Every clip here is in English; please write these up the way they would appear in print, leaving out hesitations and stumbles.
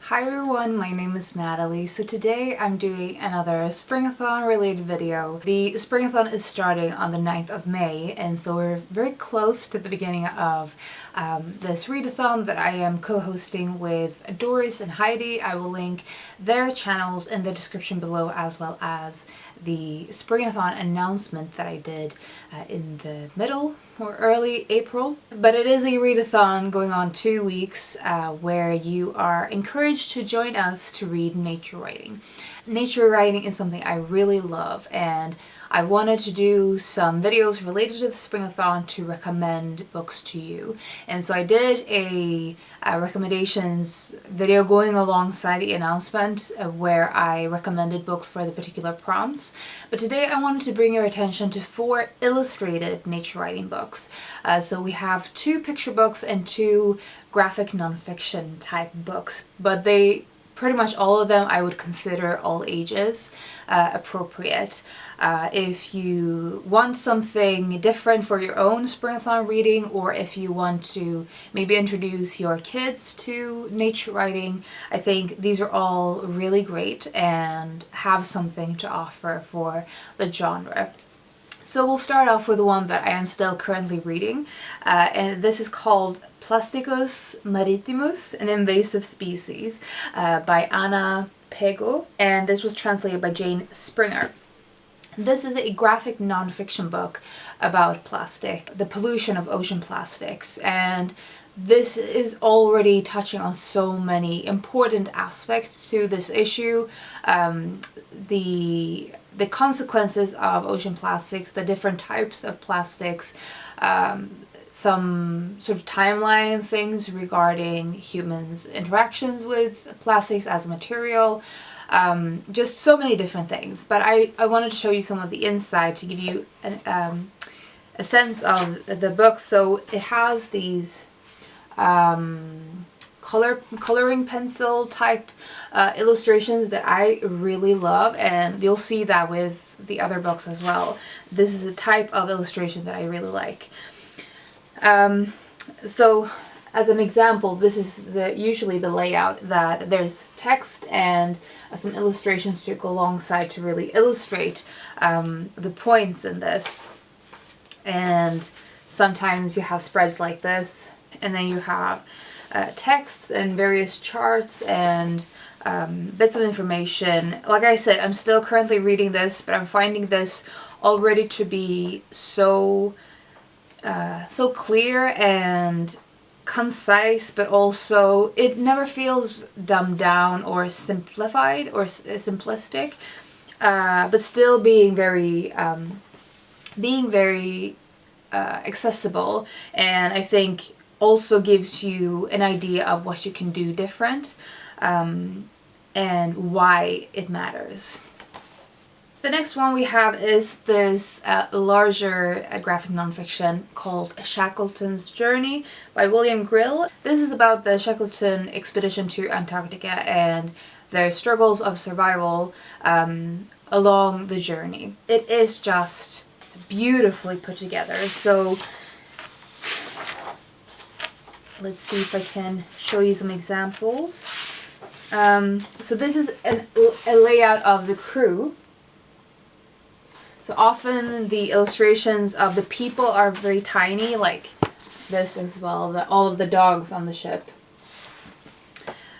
Hi everyone, my name is Natalie. So today I'm doing another Springathon related video. The Springathon is starting on the 9th of May, and so we're very close to the beginning of this readathon that I am co-hosting with Doris and Heidi. I will link their channels in the description below, as well as the Springathon announcement that I did in the middle or early April. But it is a readathon going on 2 weeks where you are encouraged to join us to read nature writing. Nature writing is something I really love, and I wanted to do some videos related to the Springathon to recommend books to you. And so I did a recommendations video going alongside the announcement where I recommended books for the particular prompts. But today I wanted to bring your attention to 4 illustrated nature writing books. So we have 2 picture books and 2 graphic nonfiction type books, but they pretty much all of them I would consider all ages appropriate. If you want something different for your own Springathon reading, or if you want to maybe introduce your kids to nature writing, I think these are all really great and have something to offer for the genre. So we'll start off with one that I am still currently reading, and this is called Plasticus maritimus, an invasive species, by Anna Pego, and this was translated by Jane Springer. This is a graphic nonfiction book about plastic, the pollution of ocean plastics, and this is already touching on so many important aspects to this issue. The consequences of ocean plastics, the different types of plastics, some sort of timeline things regarding humans' interactions with plastics as a material, just so many different things. But I wanted to show you some of the inside to give you a sense of the book. So it has these coloring pencil type illustrations that I really love, and you'll see that with the other books as well. This is a type of illustration that I really like. So as an example, this is usually the layout, that there's text and some illustrations to go alongside to really illustrate the points in this. And sometimes you have spreads like this, and then you have texts and various charts and bits of information. Like I said, I'm still currently reading this, but I'm finding this already to be so clear and concise, but also it never feels dumbed down or simplified or simplistic, but still being very accessible, and I think also gives you an idea of what you can do different and why it matters. The next one we have is this larger graphic nonfiction called Shackleton's Journey by William Grill. This is about the Shackleton expedition to Antarctica and their struggles of survival along the journey. It is just beautifully put together. So let's see if I can show you some examples. So this is a layout of the crew. So often the illustrations of the people are very tiny, like this as well, all of the dogs on the ship.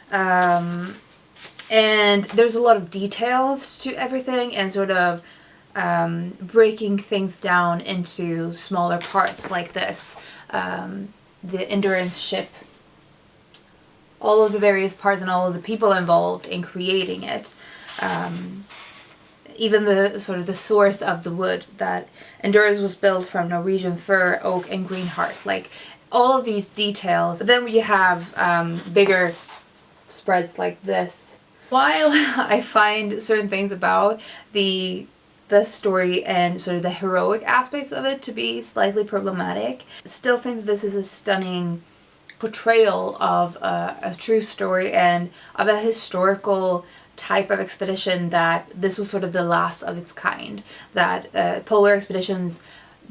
And there's a lot of details to everything, and sort of breaking things down into smaller parts like this. The Endurance ship, all of the various parts and all of the people involved in creating it. Even the sort of the source of the wood, that Endurance was built from Norwegian fir, oak, and green heart. Like all of these details. Then we have bigger spreads like this. While I find certain things about the story and sort of the heroic aspects of it to be slightly problematic, I still think that this is a stunning portrayal of a true story and of a historical type of expedition, that this was sort of the last of its kind, that polar expeditions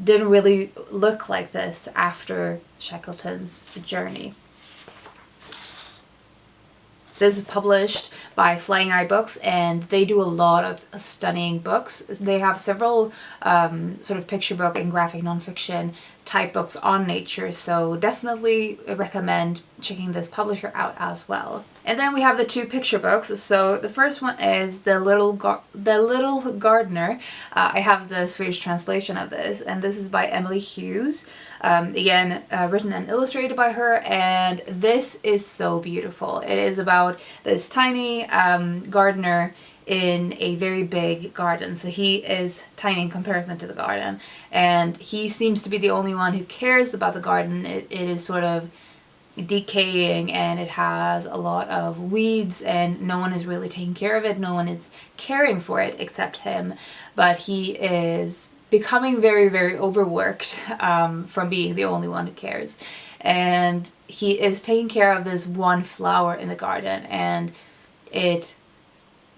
didn't really look like this after Shackleton's journey. This is published by Flying Eye Books, and they do a lot of stunning books. They have several sort of picture book and graphic nonfiction type books on nature, so definitely recommend checking this publisher out as well. And then we have the two picture books. So the first one is The Little Gardener. I have the Swedish translation of this, and this is by Emily Hughes. Again, written and illustrated by her, and this is so beautiful. It is about this tiny gardener in a very big garden. So he is tiny in comparison to the garden, and he seems to be the only one who cares about the garden. It is sort of decaying, and it has a lot of weeds, and no one is really taking care of it. No one is caring for it except him, but he is becoming very, very overworked from being the only one who cares. And he is taking care of this one flower in the garden, and it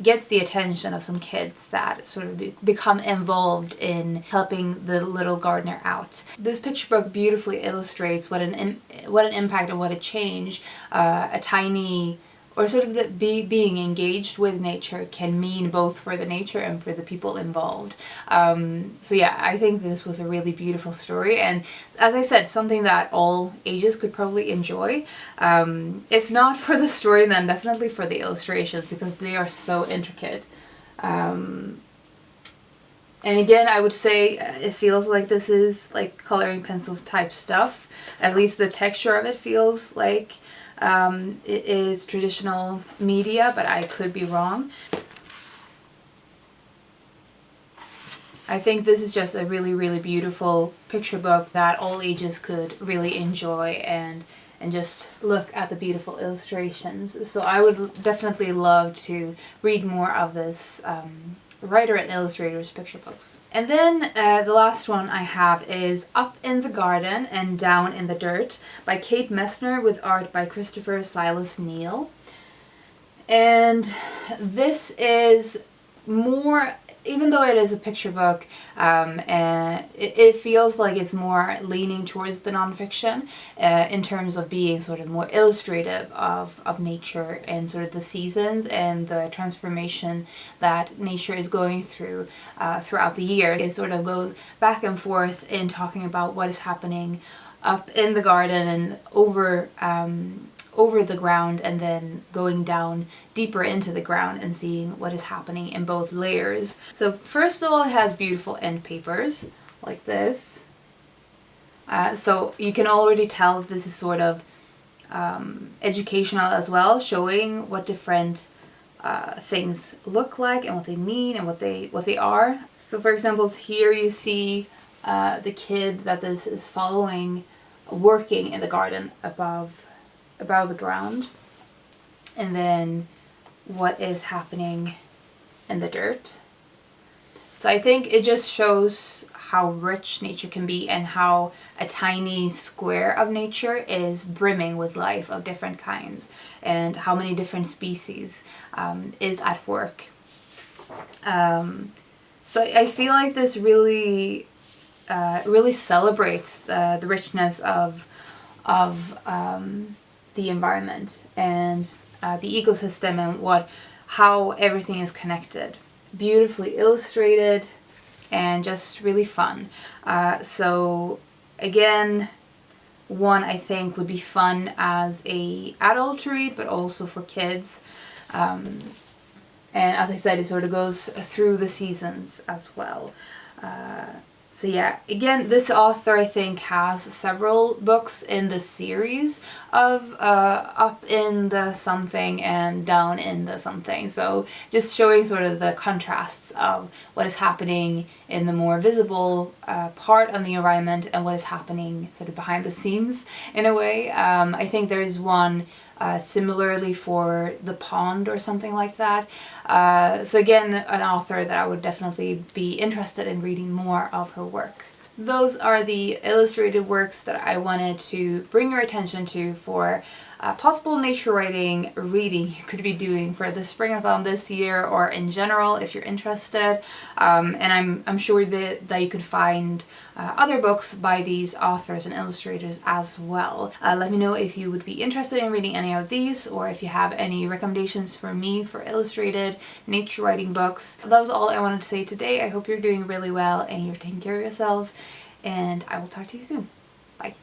gets the attention of some kids that sort of become involved in helping the little gardener out. This picture book beautifully illustrates what an impact and what a change a tiny, or sort of being engaged with nature can mean, both for the nature and for the people involved. So yeah, I think this was a really beautiful story, and as I said, something that all ages could probably enjoy. If not for the story, then definitely for the illustrations, because they are so intricate. And again, I would say it feels like this is like coloring pencils type stuff. At least the texture of it feels like it is traditional media, but I could be wrong. I think this is just a really, really beautiful picture book that all ages could really enjoy, and just look at the beautiful illustrations. So I would definitely love to read more of this writer and illustrator's picture books. And then the last one I have is Up in the Garden and Down in the Dirt by Kate Messner, with art by Christopher Silas Neal. And this is more, even though it is a picture book, it feels like it's more leaning towards the nonfiction in terms of being sort of more illustrative of nature and sort of the seasons and the transformation that nature is going through throughout the year. It sort of goes back and forth in talking about what is happening up in the garden and over the ground, and then going down deeper into the ground and seeing what is happening in both layers. So first of all, it has beautiful end papers like this. So you can already tell this is sort of educational as well, showing what different things look like and what they mean and what they are. So for example, here you see the kid that this is following working in the garden above the ground, and then what is happening in the dirt. So I think it just shows how rich nature can be, and how a tiny square of nature is brimming with life of different kinds, and how many different species is at work. So I feel like this really celebrates the richness of the environment and the ecosystem, and how everything is connected. Beautifully illustrated and just really fun. So again, one I think would be fun as a adult to read, but also for kids. And as I said, it sort of goes through the seasons as well. So yeah, again, this author I think has several books in the series of Up in the Something and Down in the Something. So just showing sort of the contrasts of what is happening in the more visible part of the environment and what is happening sort of behind the scenes in a way. I think there is one similarly for The Pond or something like that. So again, an author that I would definitely be interested in reading more of her work. Those are the illustrated works that I wanted to bring your attention to for possible nature writing reading you could be doing for the Springathon this year, or in general if you're interested. And I'm sure that you could find other books by these authors and illustrators as well. Let me know if you would be interested in reading any of these, or if you have any recommendations for me for illustrated nature writing books. That was all I wanted to say today. I hope you're doing really well and you're taking care of yourselves, and I will talk to you soon. Bye.